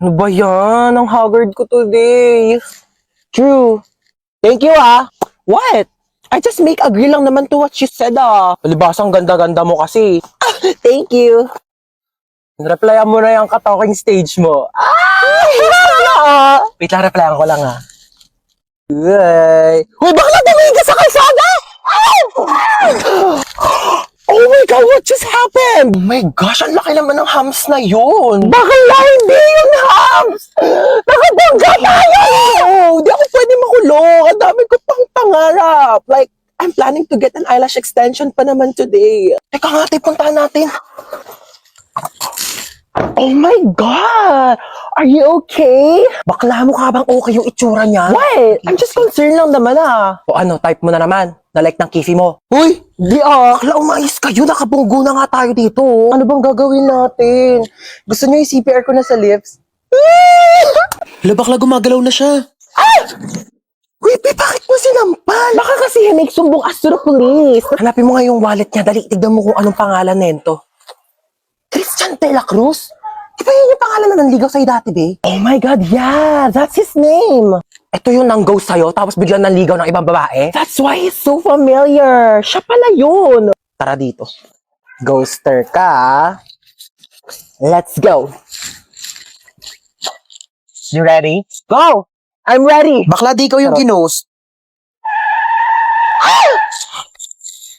Ano ba yan? Ang haggard ko today. True. Thank you, ah. What? I just make agree lang naman to what you said, ah. Palibasang ganda-ganda mo kasi. Thank you. Replyan mo na yung ka-talking stage mo. Ay! Wait lang, replyan ko lang, ah. Uy! Uy, bakla tumigil sa kalsada? Oh my God, what just happened? Oh my gosh, ang laki naman ng hams na yun. Bakla, hindi yun hams! Nakabangga tayo! Hindi ako pwede makulong. Ang dami ko pang pangarap. Like, I'm planning to get an eyelash extension pa naman today. Teka nga, puntahan natin. Oh my God! Are you okay? Bakla mo ka bang okay yung itsura niya? What? I'm just concerned lang naman ah. O ano, type mo na naman. Na-like ng kifi mo. Uy! Di ah! Bakla, umayos kayo. Nakabunggo na nga tayo dito. Ano bang gagawin natin? Gusto niyo yung CPR ko na sa lips? Hala, bakla gumagalaw na siya. Wait, bakit mo sinampal? Baka kasi may sumbong astro police. Hanapin mo nga yung wallet niya. Dali, tignan mo kung anong pangalan nento. Christian de la Cruz? Di ba yun yung pangalan na nanligaw sa'yo dati, babe? Oh my God, yeah! That's his name! Ito yung nang-ghost sa'yo, tapos biglang nanligaw ng ibang babae? That's why he's so familiar! Siya pala yun! Tara dito. Ghoster ka, let's go! You ready? Go! I'm ready! Bakla, di ikaw yung ginost.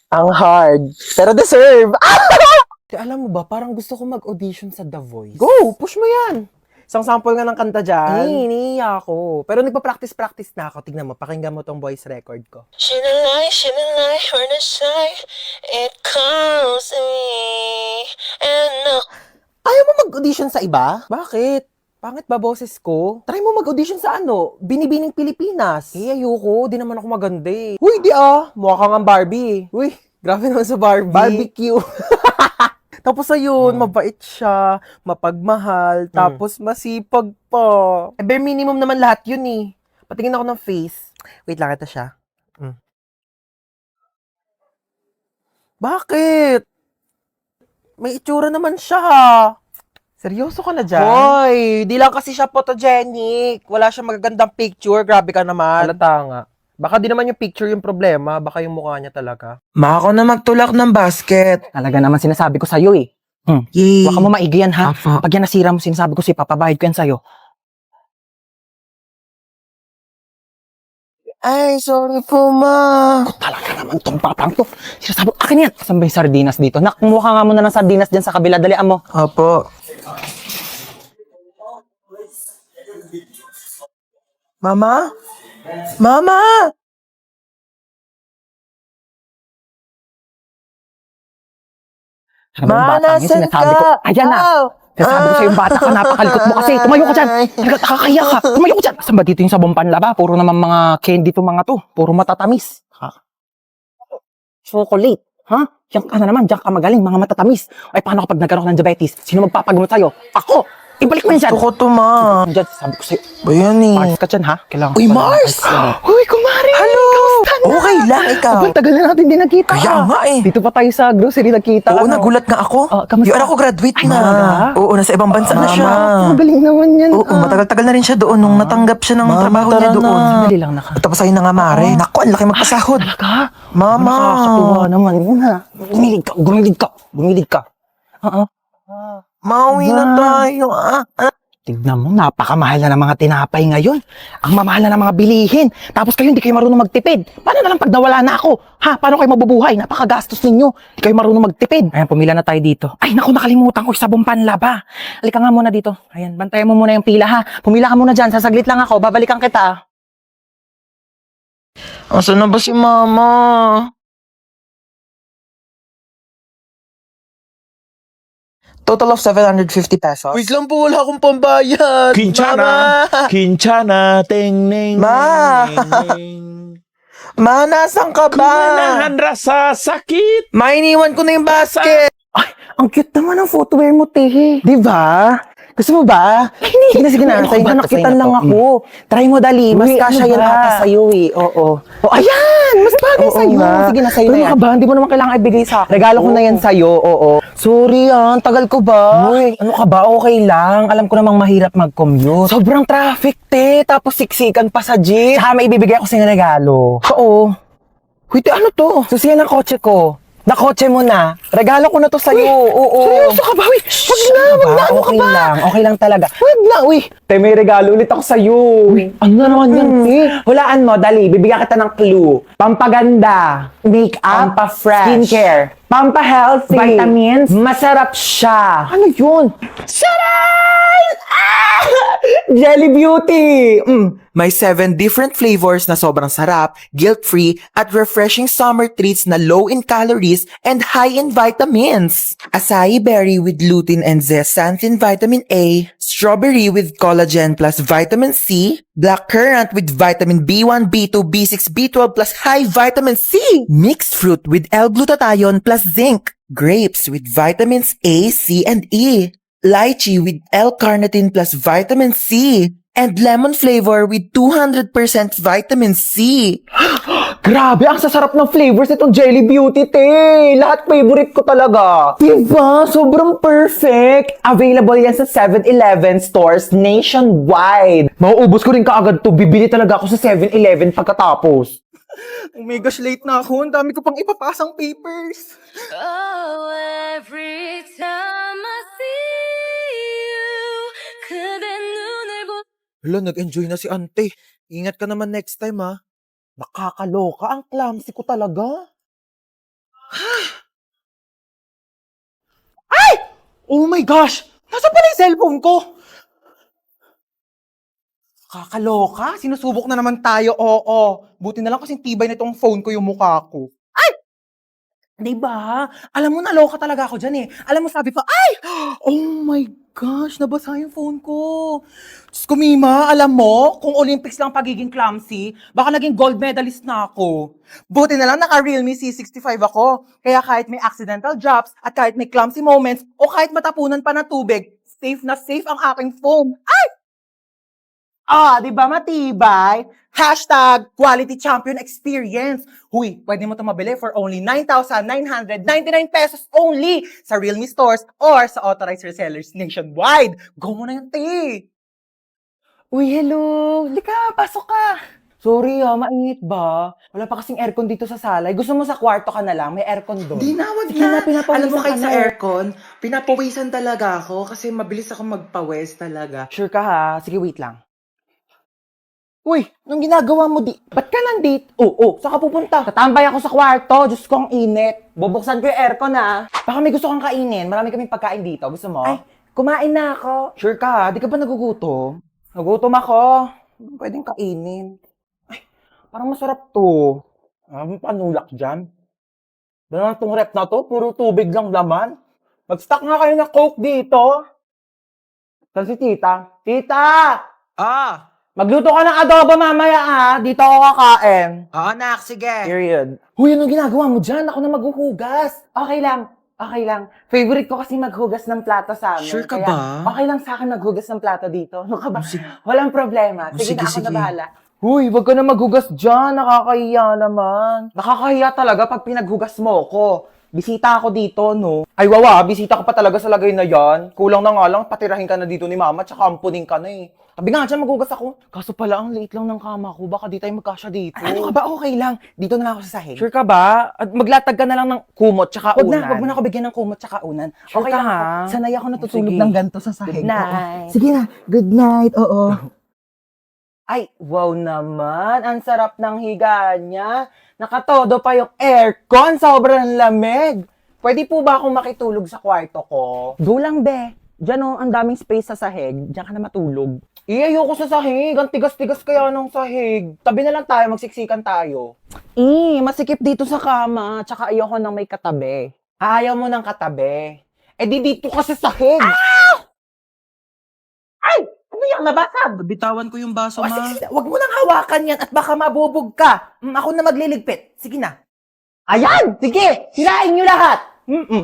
Ang hard, pero deserve! Alam mo ba, parang gusto ko mag-audition sa The Voice. Go! Push mo yan! Isang sample nga ng kanta dyan. Iniiya ako. Pero nagpa-practice na ako. Tignan mo, pakinggan mo tong voice record ko. Shimmy light, we're the side. It calls me, and no. Ayaw mo mag-audition sa iba? Bakit? Pangit ba boses ko? Try mo mag-audition sa ano? Binibining Pilipinas. Ayoko. Di naman ako maganda eh. Uy, di ah. Mukha kang ang Barbie eh. Uy, grabe naman sa Barbie. Barbecue. Tapos ayun, mabait siya, mapagmahal, tapos masipag pa. Eh, bare minimum naman lahat yun eh. Patingin ako ng face. Wait lang, ito siya. Bakit? May itsura naman siya. Seryoso ka na dyan? Hoy, di lang kasi siya photogenic. Wala siya magagandang picture. Grabe ka naman. Halata nga. Baka di naman yung picture yung problema. Baka yung mukha niya talaga. Ma, ako na magtulak ng basket. Talaga naman sinasabi ko sa'yo eh. Yay. Baka mo maigi yan ha. Apo. Pag yan nasira mo, sinasabi ko sa'yo, papabayad ko yan sa'yo. Ay, sorry po, ma. Talaga naman tong batang to. Sinasabi ko, akin yan. Saan ba yung sardinas dito? Nak, kumuha nga muna ng sardinas dyan sa kabila. Dalian mo. Opo. Mama? Mama! Ano ba yung batang yun? Sinasabi ko, ayan na. Sinasabi ko sa'yo yung bata ka, napakalikot mo kasi. Tumayo ka dyan. Talaga, nakakaya ka. Tumayo ka dyan. Saan ba dito yung sabong panlaba? Puro naman mga candy to mga to. Puro matatamis. Chocolate. Ha? Diyan ka na naman. Diyan ka magaling. Mga matatamis. Ay, paano kapag nagkaroon ng diabetes? Sino magpapagamot sa'yo? Ako! Ibalik mo yan dyan. Gusto ko to, ma. Diyan, sabi ko sa'yo. Ba yan eh? Mars ka dyan, ha? Kailangan Uy, ko pala ng Mars! ice cream. Uy, kumari! Hello! Kamusta na? Okay lang, ikaw. Abang, tagal na natin din nagkita. Kaya nga eh. Dito pa tayo sa grocery nagkita. Oo, ano? nagulat nga ako. Kamusta? Yung anak ko graduate Ay, na. talaga? Oo, nasa ibang bansa na siya. Magaling naman yan. Oo, matagal-tagal na rin siya doon nung natanggap siya ng trabaho niya doon. Sandali lang naka. Tapos ayun na nga, Mare. Naku, ang laki magpasahod. Talaga? Mama. Nakakatuwa naman yun ha. Gumilig ka. Oo. Mauwi na tayo. Tignan mo, napakamahal na ng mga tinapay ngayon. Ang mamahal na ng mga bilihin. Tapos kayo, hindi kayo marunong magtipid. Paano na lang pag nawala na ako? Ha? Paano kayo mabubuhay? Napakagastos ninyo. Hindi kayo marunong magtipid. Ayan, pumila na tayo dito. Ay, naku, nakalimutan ko yung sabong panlaba. Halika nga muna dito. Ayan, bantayan mo muna yung pila ha. Pumila ka muna dyan. Sasaglit lang ako. Babalikan kita. Asan na ba si Mama? Total of 750 pesos. Wait lang po, wala akong pambayad. Kinchana, Kinchana, ting ning Ma! Ma, nasan ka ba? Kumanahan rasa sakit. Ma, iniwan ko na yung basket. Ay, ang cute naman ang footwear mo, Tehe. Di ba? Gusto mo ba? Sige na. Sa'yo na, nakitan lang ako. Try mo dali. Mas Uy, kasya ano yan ba? ata sa'yo eh. Oo. Oh, ayan! Mas bagay Oo sa'yo. nga. Sige na, sa'yo Pero na yan. ka ba? Hindi mo naman kailangan ibigay sa akin. Regalo ko na yan sa'yo. Oo. Sorry tagal ko ba? Uy, ano ka ba? Okay lang. Alam ko namang mahirap mag-commute. Sobrang traffic, te. Tapos siksikan pa sa jeep. Tsaka may ibibigay ako sa'yo regalo. Oo. Wait, ano to? Susiyan ang kotse ko. Nakotse mo na. Regalo ko na to sa'yo. Oo. Seryoso ka ba? Uy, wag na. Ano ka ba? Okay lang talaga. Wag na, uy. Te, may regalo ulit ako sa'yo. Ano na naman yan, te? Hulaan mo, dali. Bibigyan kita ng clue. Pampaganda. Make-up. Pampa-fresh. Skincare. Pampa-healthy. Vitamins. Masarap siya. Ano yun? Charan! Ah! Jelly Beauty! May 7 different flavors na sobrang sarap, guilt-free, at refreshing summer treats na low in calories and high in vitamins. Acai berry with lutein and zeaxanthin vitamin A, strawberry with collagen plus vitamin C, black currant with vitamin B1, B2, B6, B12 plus high vitamin C, mixed fruit with L-glutathione plus zinc, grapes with vitamins A, C, and E, lychee with L-carnitine plus vitamin C, and lemon flavor with 200% vitamin C. Grabe, ang sasarap ng flavors nitong Jelly Beauty, te. Lahat favorite ko talaga. Diba? Sobrang perfect. Available yan sa 7-Eleven stores nationwide. Mauubos ko rin kaagad to. Bibili talaga ako sa 7-Eleven pagkatapos. Oh my gosh, late na ako. Ang dami ko pang ipapasang papers. Oh, every time I see you, 그대 눈을 보 Hala, nag-enjoy na si ante. Ingat ka naman next time, ha? Nakakaloka. Ang clumsy ko talaga. Ay! Oh my gosh! Nasa pala yung cellphone ko? Kakaloka? Sinusubok na naman tayo, oo. Buti na lang kasing tibay na itong phone ko yung mukha ko. Ay! Diba? Alam mo, naloka talaga ako dyan eh. Alam mo, sabi ko, ay! Oh my gosh, nabasa yung phone ko. Diyos ko, Mima, alam mo, kung Olympics lang pagiging clumsy, baka naging gold medalist na ako. Buti na lang naka-Realme C65 ako. Kaya kahit may accidental drops, at kahit may clumsy moments, o kahit matapunan pa ng tubig, safe na safe ang aking phone. Ay! Ah, di ba matibay? Hashtag quality champion experience. Huy, pwede mo ito mabili for only 9,999 pesos only sa Realme stores or sa authorized resellers nationwide. Go mo na yung te. Uy, hello. Lika, pasok ka. Sorry mainit ba? Wala pa kasing aircon dito sa sala. Gusto mo sa kwarto ka na lang? May aircon doon. Di na, wag Sige na. pinapawisan Alam mo, kahit ka sa na. aircon, pinapawisan talaga ako kasi mabilis ako magpawis talaga. Sure ka ha? Sige, wait lang. Uy, anong ginagawa mo di? Ba't ka nandito? Oo, saan ka pupunta? Tatambay ako sa kwarto. Diyos ko, ang init. Bubuksan ko yung aircon ha. Baka may gusto kang kainin. Marami kaming pagkain dito. Gusto mo? Ay, kumain na ako. Sure ka ha? Di ka ba nagugutom? Nagutom ako. Pwedeng kainin. Ay, parang masarap to. Ang panulak dyan. Dala tong rep na to. Puro tubig lang laman. Mag-stock nga kayo ng Coke dito. Saan si tita? Tita! Ah! Magluto ka ng adobo mamaya ha. Dito ako kakain. Oo, nak, sige. Period. Huy, anong ginagawa mo dyan? Ako na maghuhugas. Okay lang. Okay lang. Favorite ko kasi maghugas ng plato sa amin. Sure ka Kaya, ba? okay lang sa akin maghugas ng plato dito. Ano ka ba? Walang problema. Sige, sige, na ako sige. na bahala. Huy, wag ka na maghugas dyan. Nakakahiya naman. Nakakahiya talaga pag pinaghugas mo ko. Bisita ako dito, no? Ay, wawa, bisita ka pa talaga sa lagay na yan. Kulang na nga lang, patirahin ka na dito ni mama, tsaka ampunin ka na eh. Sabi nga dyan, maghugas ako. Kaso pala, ang liit lang ng kama ko. Baka di tayo magkasya dito. Ay, ano ka ba? Okay lang. Dito na lang ako sa sahig. Sure ka ba? At maglatag ka na lang ng kumot tsaka unan. Wag mo na ako bigyan ng kumot tsaka unan. Sure okay ka, lang ha? ako. Sanay ako natutulog Sige. ng ganito sa sahig. Good night. Oo. Sige na. Good night. Oo. Ay, wow naman. Ang sarap ng higa niya. Nakatodo pa yung aircon. Sobrang lamig. Pwede po ba akong makitulog sa kwarto ko? Go lang, be. Diyan ang daming space sa sahig. Diyan ka na matulog. Ayoko sa sahig. Ang tigas-tigas kaya ng sahig. Tabi na lang tayo, magsiksikan tayo. Masikip dito sa kama. Tsaka ayoko nang may katabi. Ayaw mo ng katabi. Eh di dito ka sa sahig. Ay! Ano yung nabasag? Bitawan ko yung baso, O, sige, wag mo nang hawakan yan at baka mabubog ka. Ako na magliligpit. Sige na. Ayan! Sige! Sirain nyo lahat!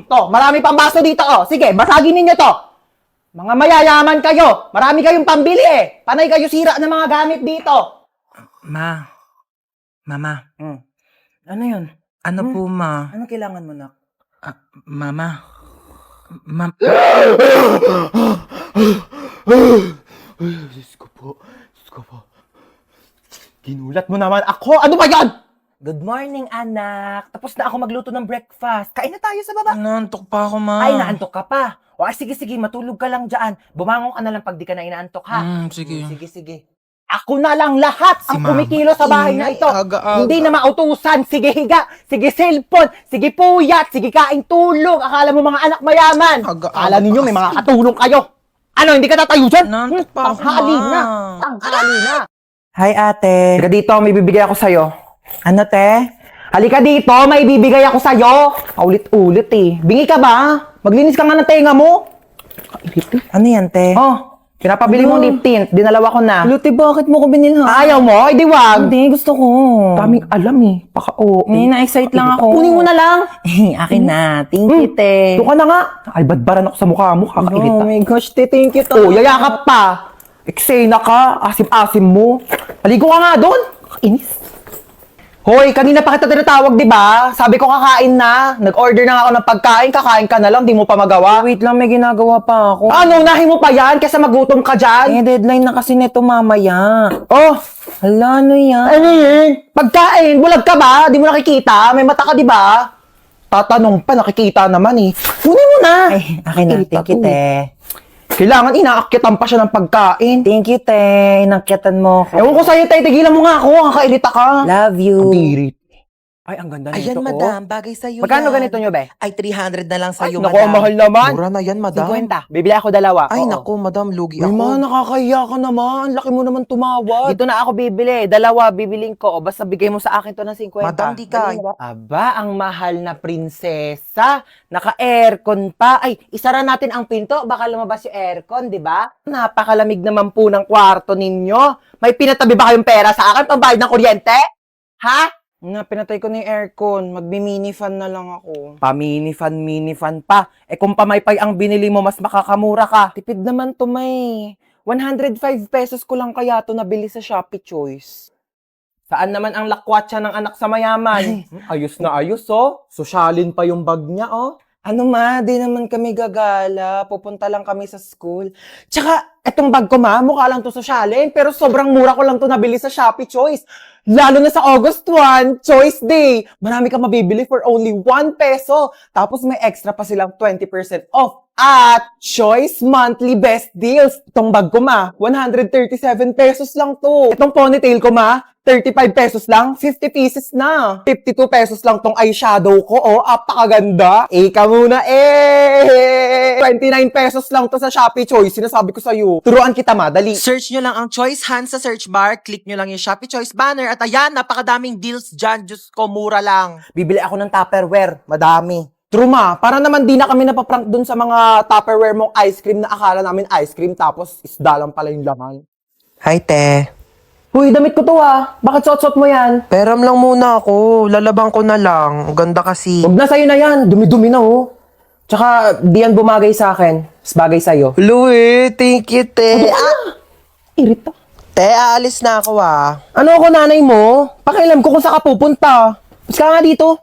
To, marami pang baso dito, oh. Sige, basagin ninyo to. Mga mayayaman kayo! Marami kayong pambili eh! Panay kayo sira ng mga gamit dito! Mama, Ano yun? ano po ma? Ano kailangan mo, nak? Mama. Diyos ko po. Ginulat mo naman ako! Ano ba yan? Good morning, anak. Tapos na ako magluto ng breakfast. Kain na tayo sa baba. Naantok pa ako, ma. Ay, naantok ka pa. O, sige, matulog ka lang dyan. Bumangon ka na lang pag di ka na inaantok, ha? Sige. Sige. Ako na lang lahat ang Mama. kumikilo sa bahay na ito. Aga-aga. Hindi na mautusan. Sige higa, sige cellphone, sige puyat, sige kain tulog. Akala mo mga anak mayaman. Aga-aga Akala ninyo pa may kasi. mga katulong kayo. Ano, hindi ka tatayo dyan? Naantok pa ako, Tanghali Ma. na. Tanghali na. Hi, ate. Halika dito, may bibigay ako sa'yo. Ano, te? Halika dito, may bibigay ako sa'yo. Ulit-ulit eh. Bingi ka ba? Maglinis ka nga ng tenga mo. Ano yan, te? Oh, pinapabili mo lip tint. Dinalawa ko na. Luti, bakit mo ko binilhan? Ayaw mo? Hindi wag. Hindi, gusto ko. Daming alam eh. Paka-oo. Na-excite lang ako. Kunin mo na lang. Akin na. Thank you, te. Doon ka na nga. Ay, badbaran ako sa mukha mo. Kakainit Oh na. my gosh, te. Thank you, Oh, yayakap pa. Eksena ka. Asim-asim mo. Aligo ka nga doon. Kainis. Hoy, kanina pa kita tinatawag, di ba? Sabi ko kakain na. Nag-order na nga ako ng pagkain. Kakain ka na lang. Di mo pa magawa. Wait lang, may ginagawa pa ako. Ano, unahin mo pa yan? Kesa magutom ka dyan. Deadline na kasi nito mamaya. Oh, Hala, ano yan? ano yun? Pagkain, bulag ka ba? Di mo nakikita? May mata ka, di ba? Tatanong pa, nakikita naman eh. Kunin mo na. Ay, akin na. Nakikita Thank you, to. te. Kailangan inaakyatan pa siya ng pagkain. Thank you, te. Inakyatan mo ako. Ewan ko sa'yo, tay. Tigilan mo nga ako. Kakairita ka. Love you. Ang tirit. Ay, ang ganda nito, Ayan, oh. madam. Bagay sa'yo Magkano yan. ganito nyo, be? Ay, 300 na lang Ay, sa'yo, naku, madam. ang mahal naman. Mura na yan, madam. 50. Bibili ako dalawa. Ay, Oo. naku, madam. Lugi Ay, ako. ma, nakakahiya ka naman. Laki mo naman tumawad. Dito na ako bibili. Dalawa bibiling ko. O basta bigay mo sa akin to ng 50. Madam, di ka. Aba, ang mahal na prinsesa. Naka-aircon pa. Ay, isara natin ang pinto. Baka lumabas yung aircon, di ba? Napakalamig naman po ng kwarto ninyo. May pinatabi ba kayong pera sa akin? Pambayad ng kuryente? Ha? Nga, pinatay ko na yung aircon. Magbi-mini fan na lang ako. Mini fan pa. Eh kung pamaypay ang binili mo, mas makakamura ka. Tipid naman to, may. 105 pesos ko lang kaya to nabili sa Shopee Choice. Saan naman ang lakwatsa ng anak sa mayaman? Ayos na ayos, oh. Sosyalin pa yung bag niya, oh. Ano ma, di naman kami gagala. Pupunta lang kami sa school. Tsaka, etong bag ko, ma, mukha lang to sosyalin, pero sobrang mura ko lang to nabili sa Shopee Choice. Lalo na sa August 1, Choice Day. Marami kang mabibili for only 1 peso. Tapos may extra pa silang 20% off. At Choice Monthly Best Deals. Itong bag ko, ma, 137 pesos lang to. Itong ponytail ko, ma, 35 pesos lang, 50 pieces na. 52 pesos lang tong eyeshadow ko, oh, apakaganda. Ika muna, 29 pesos lang to sa Shopee Choice. Sinasabi ko sa'yo. Turuan kita, ma, dali. Search nyo lang ang Choice Hands sa search bar, click nyo lang yung Shopee Choice banner, at ayan, napakadaming deals dyan. Diyos ko, mura lang. Bibili ako ng Tupperware. Madami. True, ma. Para naman di na kami napaprank dun sa mga Tupperware mong ice cream na akala namin ice cream tapos isda lang pala yung laman. Hi, te. Huy, damit ko to, ah. Bakit suot-suot mo yan? Peram lang muna ako. Lalabang ko na lang. Ang ganda kasi. Huwag na sa'yo na yan. Dumi-dumi na, oh. Tsaka, di yan bumagay sa akin. Mas bagay sa'yo. Louie, thank you, te. Irita. Te, aalis na ako, Ano ako, nanay mo? Pakialam ko kung saan ka pupunta. Mas ka nga dito.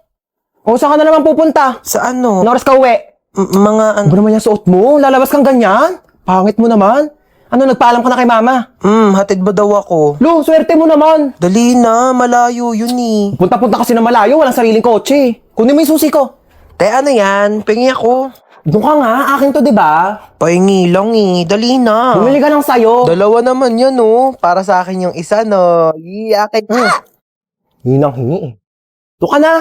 O, saan ka na naman pupunta? Sa ano? Ano oras ka uwi? Mga Ano ba naman yung suot mo? Lalabas kang ganyan? Pangit mo naman. Ano, nagpaalam ka na kay mama? hatid ba daw ako? Lu, swerte mo naman. Dali na, malayo yun eh. Punta-punta kasi na malayo, walang sariling kotse. Kunin mo yung susi ko. Te, ano yan? Pengi ako. Doon ka nga, akin to, di ba? Pahingi lang eh. Dali na. Bumili ka ng sayo. Dalawa naman yan, oh. Para sa akin yung isa, no. Akin. Hinang hingi eh. Doon ka na.